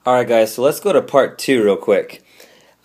Alright guys, so let's go to part 2 real quick.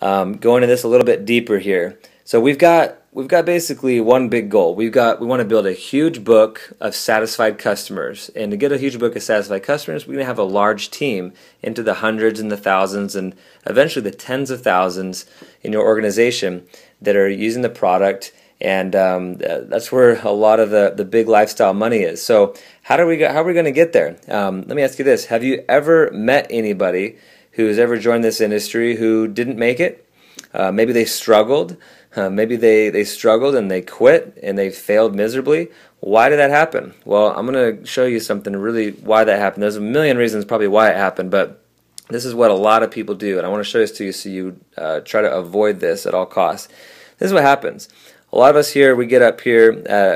Going into this a little bit deeper here. So we've got basically one big goal. We want to build a huge book of satisfied customers. And to get a huge book of satisfied customers, we're going to have a large team into the hundreds and the thousands and eventually the tens of thousands in your organization that are using the product. And that's where a lot of the big lifestyle money is. So how are we going to get there? Let me ask you this. Have you ever met anybody who's ever joined this industry who didn't make it? Maybe they struggled. Maybe they struggled and they quit and they failed miserably. Why did that happen? Well, I'm going to show you something really why that happened. There's a million reasons probably why it happened, but this is what a lot of people do. And I want to show this to you so you try to avoid this at all costs. This is what happens. A lot of us here, we get up here,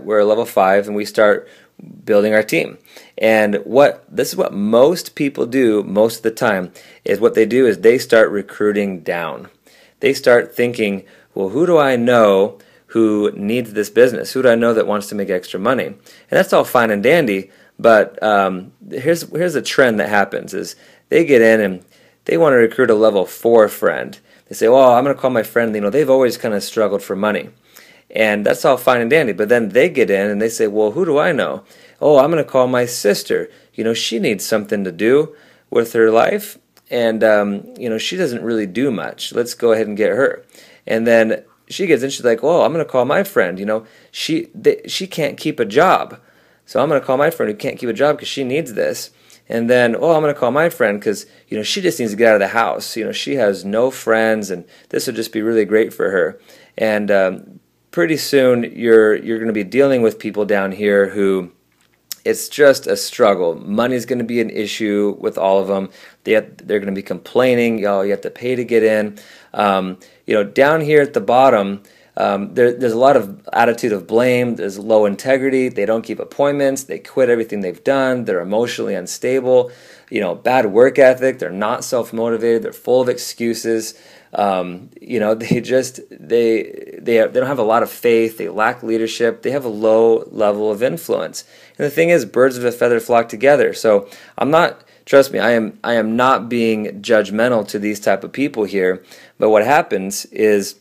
we're level 5, and we start building our team. And this is what most people do most of the time, is what they do is they start recruiting down. They start thinking, well, who do I know who needs this business? Who do I know that wants to make extra money? And that's all fine and dandy, but here's a trend that happens is they get in and they want to recruit a level 4 friend. They say, well, I'm going to call my friend, they've always kind of struggled for money. And that's all fine and dandy, but then they get in and they say, well, who do I know? Oh, I'm going to call my sister. She needs something to do with her life, and she doesn't really do much. Let's go ahead and get her. And then she gets in, she's like, well, I'm going to call my friend. She can't keep a job, so I'm going to call my friend who can't keep a job because she needs this. And then, oh, I'm going to call my friend because, she just needs to get out of the house. She has no friends, and this would just be really great for her. And pretty soon you're going to be dealing with people down here who it's just a struggle. Money's going to be an issue with all of them. They're going to be complaining. You have to pay to get in. Down here at the bottom, there's a lot of attitude of blame. There's low integrity. They don't keep appointments. They quit everything they've done. They're emotionally unstable. Bad work ethic. They're not self-motivated. They're full of excuses. They don't have a lot of faith. They lack leadership. They have a low level of influence. And the thing is, birds of a feather flock together. So trust me, I am not being judgmental to these type of people here. But what happens is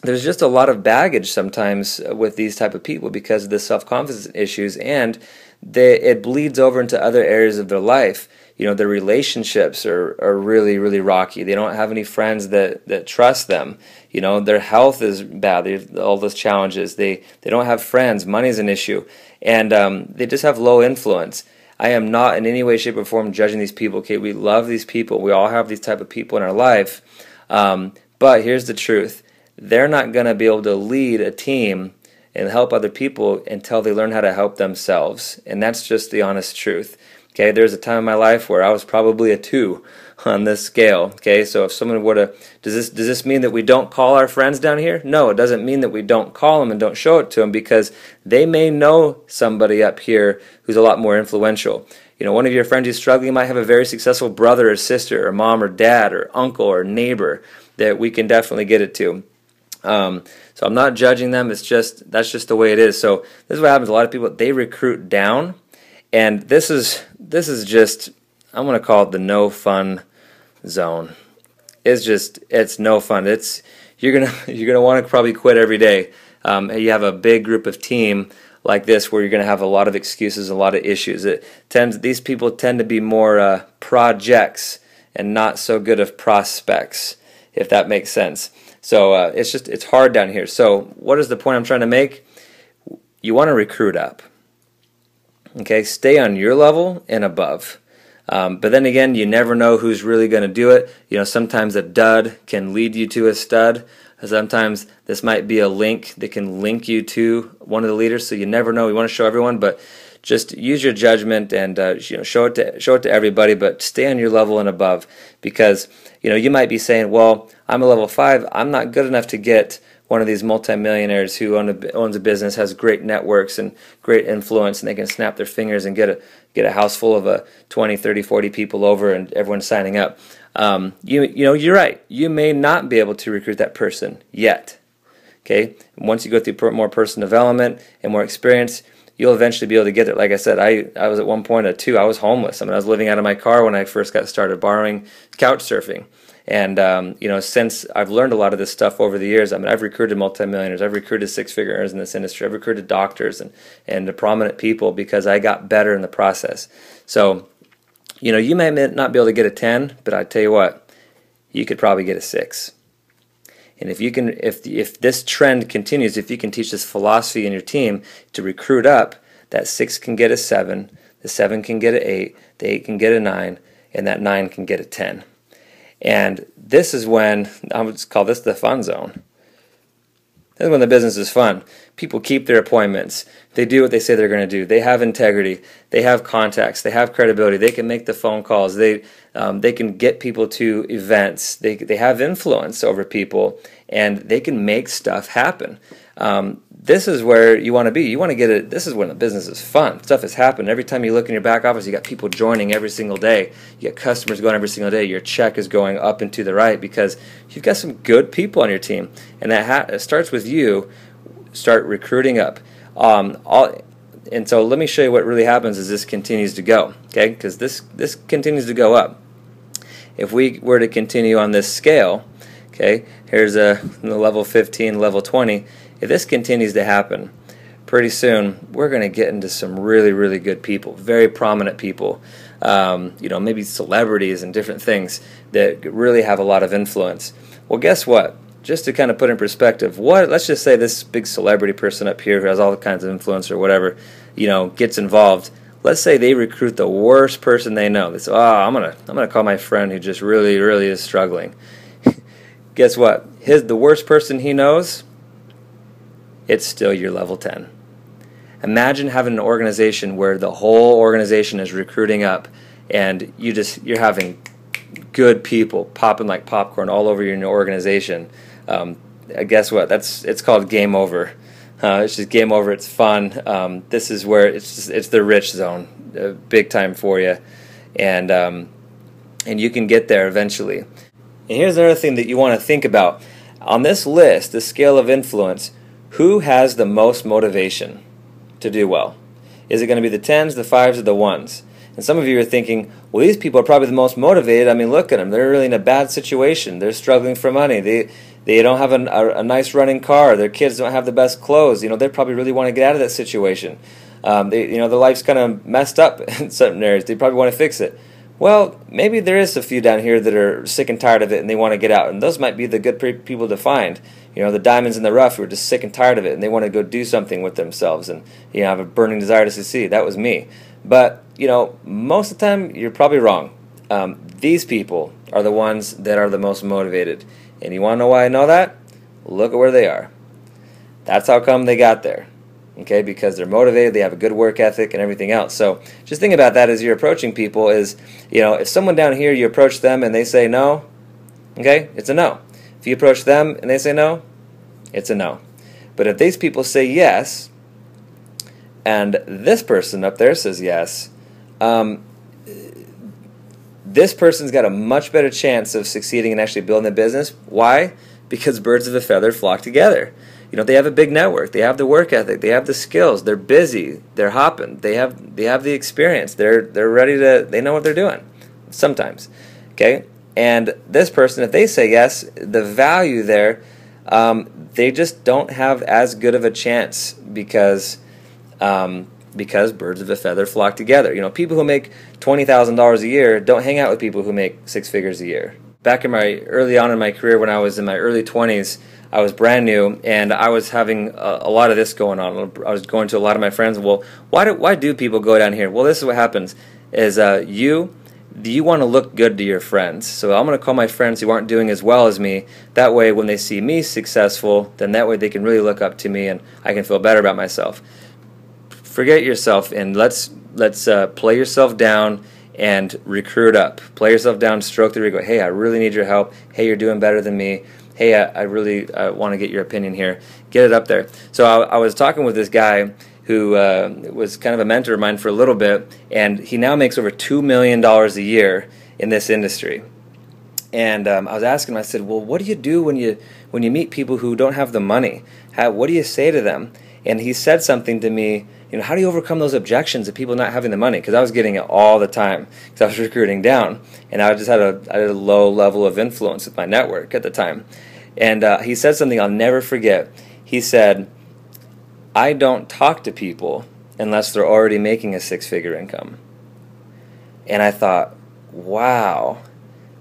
there's just a lot of baggage sometimes with these type of people because of the self-confidence issues, and it bleeds over into other areas of their life. Their relationships are really, really rocky. They don't have any friends that trust them. Their health is bad. They have all those challenges. They don't have friends. Money's an issue. And they just have low influence. I am not in any way, shape, or form judging these people. Okay, we love these people. We all have these type of people in our life. But here's the truth. They're not going to be able to lead a team and help other people until they learn how to help themselves. And that's just the honest truth. Okay, there's a time in my life where I was probably a 2 on this scale. Okay, so if someone were to, does this mean that we don't call our friends down here? No, it doesn't mean that we don't call them and don't show it to them, because they may know somebody up here who's a lot more influential. One of your friends who's struggling might have a very successful brother or sister or mom or dad or uncle or neighbor that we can definitely get it to. So I'm not judging them. That's just the way it is. So this is what happens. A lot of people, they recruit down. And this is just, I'm going to call it the no fun zone. It's no fun. You're gonna want to probably quit every day. You have a big group of team like this where you're going to have a lot of excuses, a lot of issues. These people tend to be more projects and not so good of prospects, if that makes sense. So it's hard down here. So what is the point I'm trying to make? You want to recruit up. Okay, stay on your level and above. But then again, you never know who's really going to do it. Sometimes a dud can lead you to a stud. Sometimes this might be a link that can link you to one of the leaders. So you never know. We want to show everyone, but just use your judgment and show it to everybody. But stay on your level and above, because you might be saying, well, I'm a level 5. I'm not good enough to get one of these multimillionaires who owns a business, has great networks and great influence, and they can snap their fingers and get a house full of 20, 30, 40 people over and everyone's signing up. You're right. You may not be able to recruit that person yet. Okay? Once you go through more personal development and more experience, you'll eventually be able to get there. Like I said, I was at one point at 2, I was homeless. I mean, I was living out of my car when I first got started, borrowing, couch surfing. And, since I've learned a lot of this stuff over the years, I mean, I've recruited multimillionaires, I've recruited six-figure earners in this industry, I've recruited doctors and prominent people because I got better in the process. So, you might not be able to get a 10, but I tell you what, you could probably get a 6. And if this trend continues, if you can teach this philosophy in your team to recruit up, that 6 can get a 7, the 7 can get an 8, the 8 can get a 9, and that 9 can get a 10. And this is when, I would call this the fun zone. This is when the business is fun. People keep their appointments. They do what they say they're going to do. They have integrity. They have contacts. They have credibility. They can make the phone calls. They can get people to events. They have influence over people, and they can make stuff happen. This is where you want to be. You want to get it. This is when the business is fun. Stuff is happening. Every time you look in your back office, you got people joining every single day. You got customers going every single day. Your check is going up and to the right because you've got some good people on your team. And it starts with you. Start recruiting up. And so let me show you what really happens as this continues to go. Okay, because this continues to go up. If we were to continue on this scale, okay, here's the level 15, level 20. If this continues to happen, pretty soon we're going to get into some really, really good people, very prominent people, maybe celebrities and different things that really have a lot of influence. Well, guess what? Just to kind of put in perspective, let's just say this big celebrity person up here who has all kinds of influence or whatever, gets involved. Let's say they recruit the worst person they know. They say, I'm gonna call my friend who just really, really is struggling. Guess what? The worst person he knows, it's still your level 10. Imagine having an organization where the whole organization is recruiting up, and you're having good people popping like popcorn all over your organization. Guess what? It's called game over. It's just game over. It's fun. This is where it's the rich zone, big time for you, and you can get there eventually. And here's another thing that you want to think about on this list, the scale of influence. Who has the most motivation to do well? Is it going to be the 10s, the 5s, or the 1s? And some of you are thinking, well, these people are probably the most motivated. I mean, look at them. They're really in a bad situation. They're struggling for money. They don't have a nice running car. Their kids don't have the best clothes. They probably really want to get out of that situation. Their life's kind of messed up in certain areas. They probably want to fix it. Well, maybe there is a few down here that are sick and tired of it and they want to get out. And those might be the good people to find. The diamonds in the rough who are just sick and tired of it and they want to go do something with themselves and have a burning desire to succeed. That was me. But, most of the time you're probably wrong. These people are the ones that are the most motivated. And you want to know why I know that? Look at where they are. That's how come they got there. Okay, because they're motivated, they have a good work ethic and everything else. So just think about that as you're approaching people is, if someone down here, you approach them and they say no, okay, it's a no. If you approach them and they say no, it's a no. But if these people say yes, and this person up there says yes, this person's got a much better chance of succeeding and actually building a business. Why? Because birds of a feather flock together. They have a big network. They have the work ethic. They have the skills. They're busy. They're hopping. They have the experience. They're ready to. They know what they're doing. Sometimes, okay. And this person, if they say yes, the value there, they just don't have as good of a chance because birds of a feather flock together. People who make $20,000 a year don't hang out with people who make 6 figures a year. Back early on in my career, when I was in my early 20s. I was brand new, and I was having a lot of this going on. I was going to a lot of my friends. Well, why do people go down here? Well, this is what happens: is you want to look good to your friends. So I'm going to call my friends who aren't doing as well as me. That way, when they see me successful, then that way they can really look up to me, and I can feel better about myself. Forget yourself, and let's play yourself down and recruit up. Play yourself down, stroke the ego. Hey, I really need your help. Hey, you're doing better than me. Hey, I really want to get your opinion here. Get it up there. So I was talking with this guy who was kind of a mentor of mine for a little bit, and he now makes over $2 million a year in this industry. And I was asking him, I said, well, what do you do when you meet people who don't have the money? What do you say to them? And he said something to me how do you overcome those objections of people not having the money? Because I was getting it all the time because I was recruiting down, and I had a low level of influence with my network at the time. And he said something I'll never forget. He said, I don't talk to people unless they're already making a six-figure income. And I thought, wow,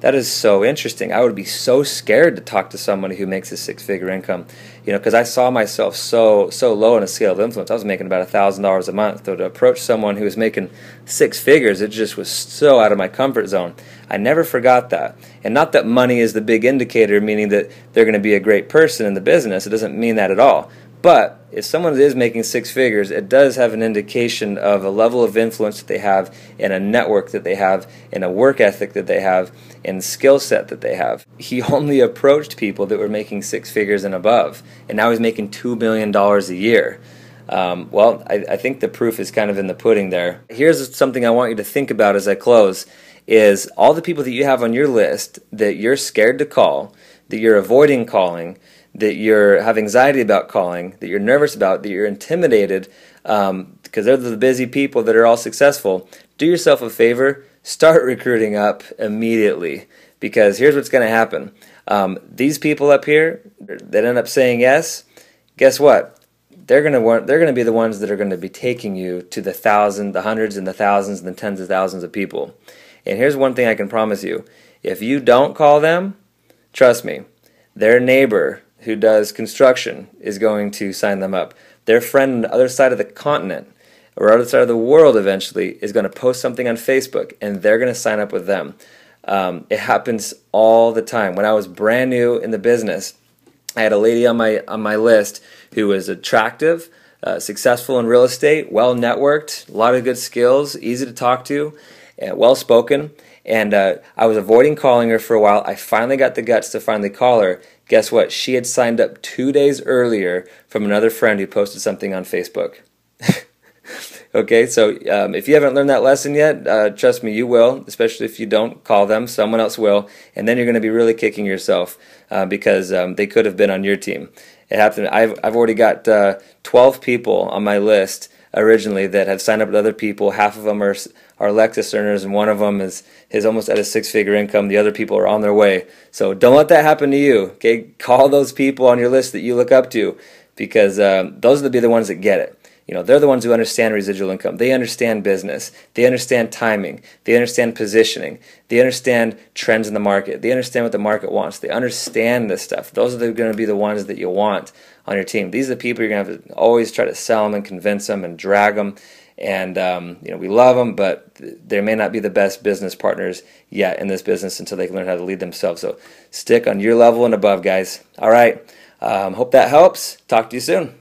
that is so interesting. I would be so scared to talk to somebody who makes a six-figure income, because I saw myself so low in a scale of influence. I was making about $1,000 a month. So to approach someone who was making six figures, it just was so out of my comfort zone. I never forgot that. And not that money is the big indicator, meaning that they're going to be a great person in the business. It doesn't mean that at all. But if someone is making six figures, it does have an indication of a level of influence that they have, and a network that they have, and a work ethic that they have, and skill set that they have. He only approached people that were making six figures and above, and now he's making $2 million a year. I think the proof is kind of in the pudding there. Here's something I want you to think about as I close, is all the people that you have on your list that you're scared to call, that you're avoiding calling, that you have anxiety about calling, that you're nervous about, that you're intimidated, because they're the busy people that are all successful. Do yourself a favor, start recruiting up immediately, because here's what's going to happen. These people up here that end up saying yes, guess what? They're going to be the ones that are going to be taking you to the hundreds and the thousands and the tens of thousands of people. And here's one thing I can promise you. If you don't call them, trust me, their neighbor who does construction is going to sign them up. Their friend on the other side of the continent or other side of the world eventually is going to post something on Facebook, and they're going to sign up with them. It happens all the time. When I was brand new in the business, I had a lady on my list who was attractive, successful in real estate, well networked, a lot of good skills, easy to talk to, well spoken. And I was avoiding calling her for a while. I finally got the guts to finally call her. Guess what? She had signed up 2 days earlier from another friend who posted something on Facebook. Okay, so if you haven't learned that lesson yet, trust me, you will, especially if you don't call them. Someone else will, and then you're going to be really kicking yourself because they could have been on your team. It happened. I've already got 12 people on my list originally that have signed up with other people. Half of them are Lexus earners, and one of them is almost at a six-figure income. The other people are on their way. So don't let that happen to you. Okay, call those people on your list that you look up to, because those will be the ones that get it. They're the ones who understand residual income. They understand business. They understand timing. They understand positioning. They understand trends in the market. They understand what the market wants. They understand this stuff. Those are going to be the ones that you want on your team. These are the people you're going to have to always try to sell them and convince them and drag them. And we love them, but they may not be the best business partners yet in this business until they can learn how to lead themselves. So stick on your level and above, guys. All right. Hope that helps. Talk to you soon.